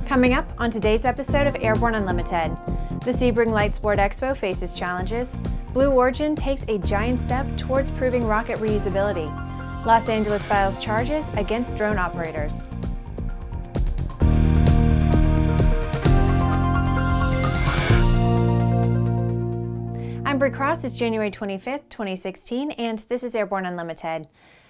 Coming up on today's episode of Airborne Unlimited, the Sebring Sport Expo faces challenges, Blue Origin takes a giant step towards proving rocket reusability, Los Angeles files charges against drone operators. I'm Brie Cross, it's January 25th, 2016, and this is Airborne Unlimited.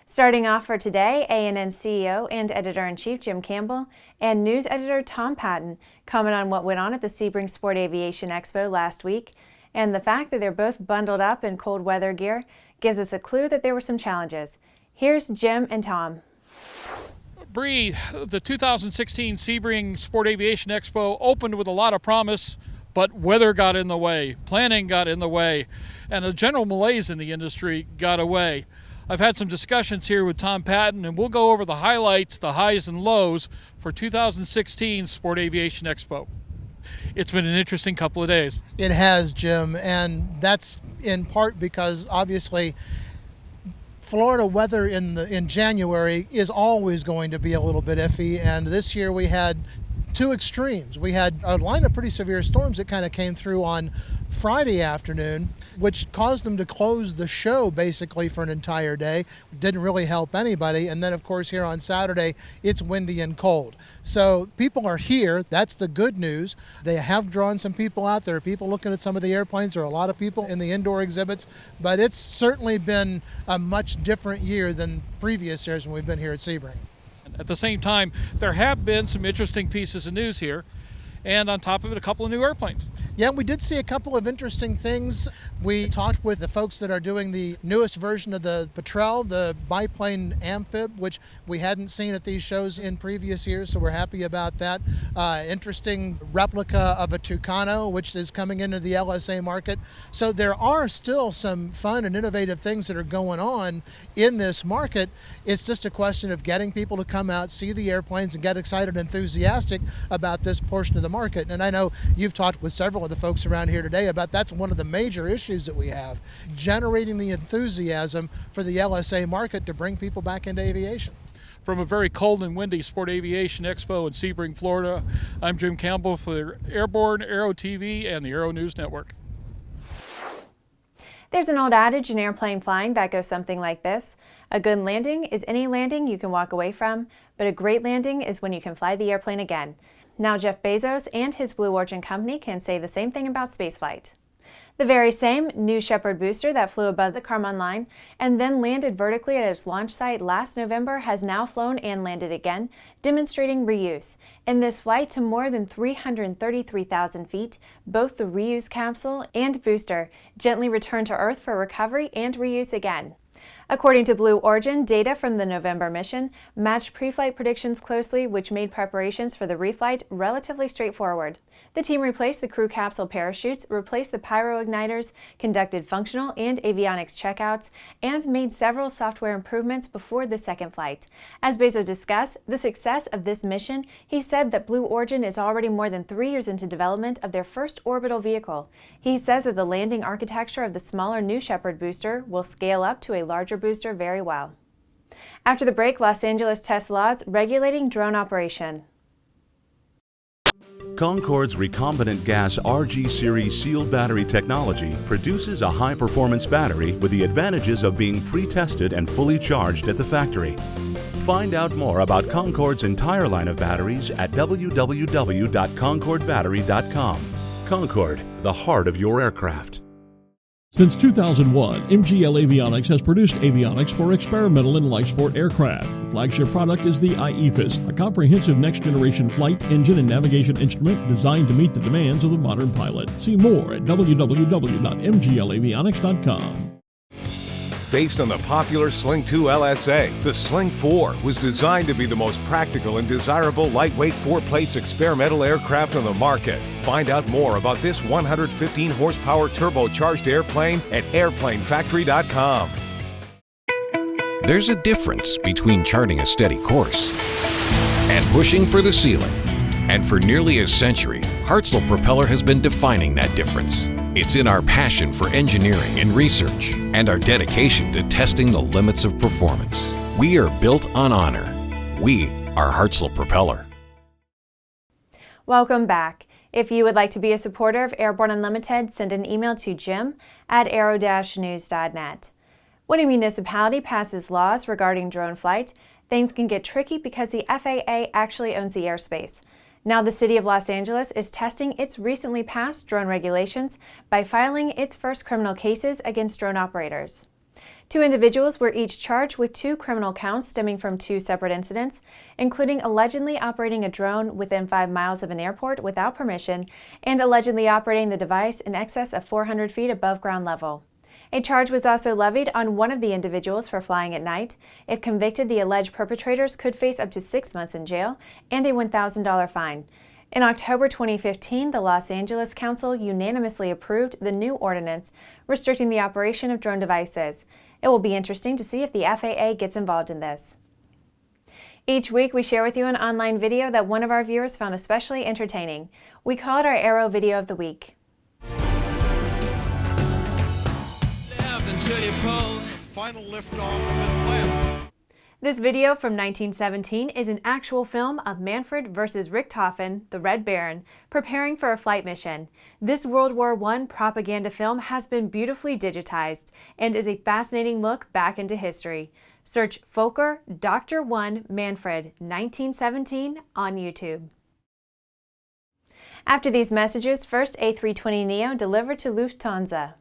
Starting off for today, ANN CEO and Editor-in-Chief Jim Campbell and News Editor Tom Patton comment on what went on at the Sebring Sport Aviation Expo last week, and the fact that they're both bundled up in cold weather gear gives us a clue that there were some challenges. Here's Jim and Tom. Bree, the 2016 Sebring Sport Aviation Expo opened with a lot of promise, but weather got in the way, planning got in the way, and a general malaise in the industry got away. I've had some discussions here with Tom Patton, and we'll go over the highlights, the highs and lows for 2016 Sport Aviation Expo. It's been an interesting couple of days. It has, Jim, and that's in part because obviously Florida weather in January is always going to be a little bit iffy, and this year we had two extremes. We had a line of pretty severe storms that kind of came through on Friday afternoon, which caused them to close the show basically for an entire day. Didn't really help anybody. And then, of course, here on Saturday, it's windy and cold. So people are here. That's the good news. They have drawn some people out. There are people looking at some of the airplanes. There are a lot of people in the indoor exhibits. But it's certainly been a much different year than previous years when we've been here at Sebring. At the same time, there have been some interesting pieces of news here, and on top of it, a couple of new airplanes. Yeah, we did see a couple of interesting things. We talked with the folks that are doing the newest version of the Petrel, the biplane amphib, which we hadn't seen at these shows in previous years, so we're happy about that. Interesting replica of a Tucano, which is coming into the LSA market. So there are still some fun and innovative things that are going on in this market. It's just a question of getting people to come out, see the airplanes, and get excited and enthusiastic about this portion of the market. And I know you've talked with several of the folks around here today about that's one of the major issues that we have, generating the enthusiasm for the LSA market to bring people back into aviation. From a very cold and windy Sport Aviation Expo in Sebring, Florida, I'm Jim Campbell for Airborne, Aero-TV, and the Aero-News Network. There's an old adage in airplane flying that goes something like this: a good landing is any landing you can walk away from, but a great landing is when you can fly the airplane again. Now Jeff Bezos and his Blue Origin company can say the same thing about spaceflight. The very same new Shepard booster that flew above the Karman line and then landed vertically at its launch site last November has now flown and landed again, demonstrating reuse. In this flight to more than 333,000 feet, both the reuse capsule and booster gently returned to Earth for recovery and reuse again. According to Blue Origin, data from the November mission matched pre-flight predictions closely, which made preparations for the reflight relatively straightforward. The team replaced the crew capsule parachutes, replaced the pyro-igniters, conducted functional and avionics checkouts, and made several software improvements before the second flight. As Bezos discussed the success of this mission, he said that Blue Origin is already more than 3 years into development of their first orbital vehicle. He says that the landing architecture of the smaller new Shepard booster will scale up to a larger booster very well. After the break, Los Angeles tests laws regulating drone operation. Concorde's recombinant gas RG series sealed battery technology produces a high-performance battery with the advantages of being pre-tested and fully charged at the factory. Find out more about Concorde's entire line of batteries at www.concordebattery.com. Concorde, the heart of your aircraft. Since 2001, MGL Avionics has produced avionics for experimental and light sport aircraft. The flagship product is the IEFIS, a comprehensive next-generation flight, engine, and navigation instrument designed to meet the demands of the modern pilot. See more at www.mglavionics.com. Based on the popular Sling 2 LSA, the Sling 4 was designed to be the most practical and desirable lightweight four-place experimental aircraft on the market. Find out more about this 115 horsepower turbocharged airplane at airplanefactory.com. There's a difference between charting a steady course and pushing for the ceiling. And for nearly a century, Hartzell Propeller has been defining that difference. It's in our passion for engineering and research and our dedication to testing the limits of performance. We are built on honor. We our Hartzell propeller. Welcome back. If you would like to be a supporter of Airborne Unlimited, send an email to jim@aero-news.net. When a municipality passes laws regarding drone flight, things can get tricky because the FAA actually owns the airspace. Now the City of Los Angeles is testing its recently passed drone regulations by filing its first criminal cases against drone operators. 2 individuals were each charged with 2 criminal counts stemming from 2 separate incidents, including allegedly operating a drone within 5 miles of an airport without permission and allegedly operating the device in excess of 400 feet above ground level. A charge was also levied on one of the individuals for flying at night. If convicted, the alleged perpetrators could face up to 6 months in jail and a $1,000 fine. In October 2015, the Los Angeles Council unanimously approved the new ordinance restricting the operation of drone devices. It will be interesting to see if the FAA gets involved in this. Each week, we share with you an online video that one of our viewers found especially entertaining. We call it our Aero Video of the Week. Final liftoff of Atlanta. This video from 1917 is an actual film of Manfred versus Richthofen, the Red Baron, preparing for a flight mission. This World War I propaganda film has been beautifully digitized and is a fascinating look back into history. Search Fokker Dr. 1 Manfred 1917 on YouTube. After these messages, first A320neo delivered to Lufthansa.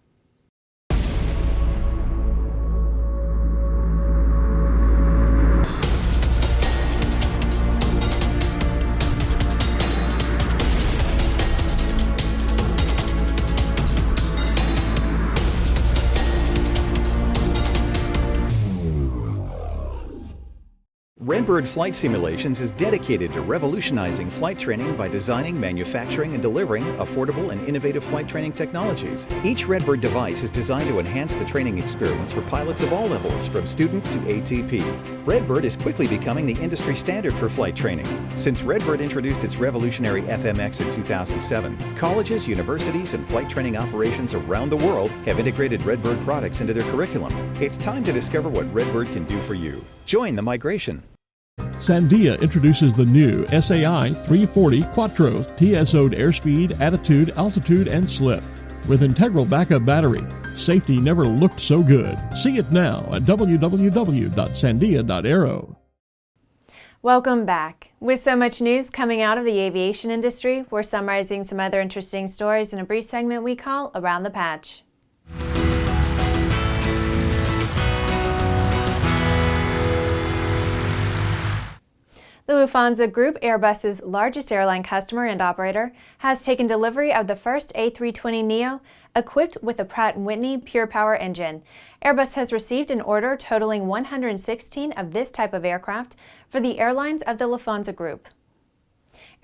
Redbird Flight Simulations is dedicated to revolutionizing flight training by designing, manufacturing, and delivering affordable and innovative flight training technologies. Each Redbird device is designed to enhance the training experience for pilots of all levels, from student to ATP. Redbird is quickly becoming the industry standard for flight training. Since Redbird introduced its revolutionary FMX in 2007, colleges, universities, and flight training operations around the world have integrated Redbird products into their curriculum. It's time to discover what Redbird can do for you. Join the migration. Sandia introduces the new SAI 340 Quattro TSO'd airspeed, attitude, altitude, and slip. With integral backup battery, safety never looked so good. See it now at www.sandia.aero. Welcome back. With so much news coming out of the aviation industry, we're summarizing some other interesting stories in a brief segment we call Around the Patch. The Lufthansa Group, Airbus's largest airline customer and operator, has taken delivery of the first A320neo equipped with a Pratt & Whitney Pure Power engine. Airbus has received an order totaling 116 of this type of aircraft for the airlines of the Lufthansa Group.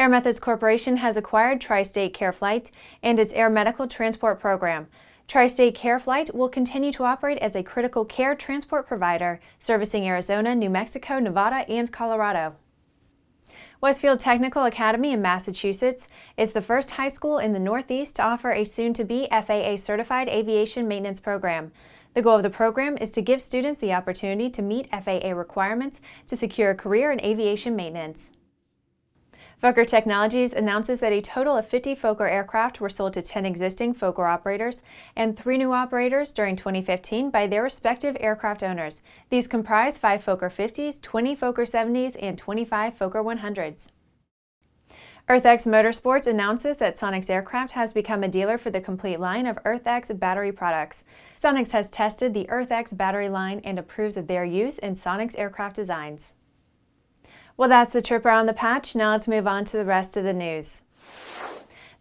Air Methods Corporation has acquired Tri-State Care Flight and its air medical transport program. Tri-State Care Flight will continue to operate as a critical care transport provider, servicing Arizona, New Mexico, Nevada, and Colorado. Westfield Technical Academy in Massachusetts is the first high school in the Northeast to offer a soon-to-be FAA-certified aviation maintenance program. The goal of the program is to give students the opportunity to meet FAA requirements to secure a career in aviation maintenance. Fokker Technologies announces that a total of 50 Fokker aircraft were sold to 10 existing Fokker operators and 3 new operators during 2015 by their respective aircraft owners. These comprise 5 Fokker 50s, 20 Fokker 70s, and 25 Fokker 100s. EarthX Motorsports announces that Sonex Aircraft has become a dealer for the complete line of EarthX battery products. Sonex has tested the EarthX battery line and approves of their use in Sonex aircraft designs. Well, that's the trip around the patch. Now let's move on to the rest of the news.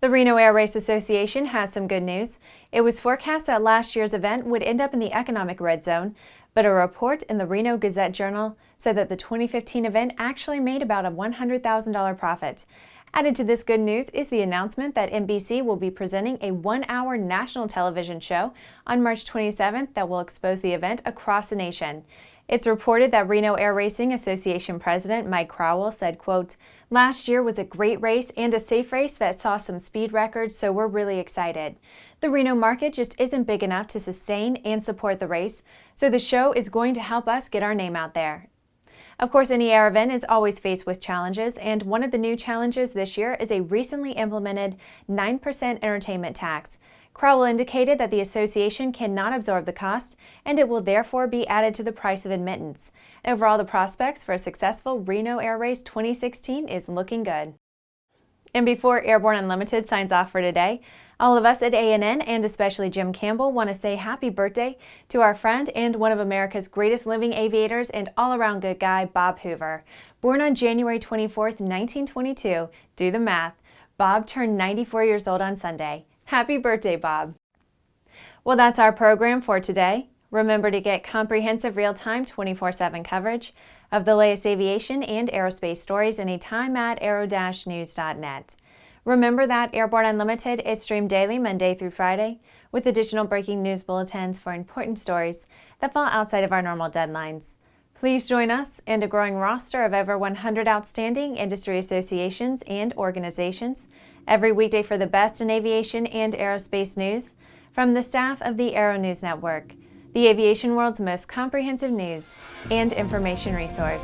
The Reno Air Race Association has some good news. It was forecast that last year's event would end up in the economic red zone, but a report in the Reno Gazette-Journal said that the 2015 event actually made about a $100,000 profit. Added to this good news is the announcement that NBC will be presenting a 1-hour national television show on March 27th that will expose the event across the nation. It's reported that Reno Air Racing Association President Mike Crowell said, quote, "Last year was a great race and a safe race that saw some speed records, so we're really excited. The Reno market just isn't big enough to sustain and support the race, so the show is going to help us get our name out there." Of course, any air event is always faced with challenges, and one of the new challenges this year is a recently implemented 9% entertainment tax. Crowell indicated that the association cannot absorb the cost, and it will therefore be added to the price of admittance. Overall, the prospects for a successful Reno Air Race 2016 is looking good. And before Airborne Unlimited signs off for today, all of us at ANN, and especially Jim Campbell, want to say happy birthday to our friend and one of America's greatest living aviators and all-around good guy, Bob Hoover. Born on January 24th, 1922, do the math, Bob turned 94 years old on Sunday. Happy birthday, Bob. Well, that's our program for today. Remember to get comprehensive real-time 24/7 coverage of the latest aviation and aerospace stories anytime at aero-news.net. Remember that Airborne Unlimited is streamed daily Monday through Friday with additional breaking news bulletins for important stories that fall outside of our normal deadlines. Please join us and a growing roster of over 100 outstanding industry associations and organizations every weekday for the best in aviation and aerospace news from the staff of the Aero-News Network, the aviation world's most comprehensive news and information resource.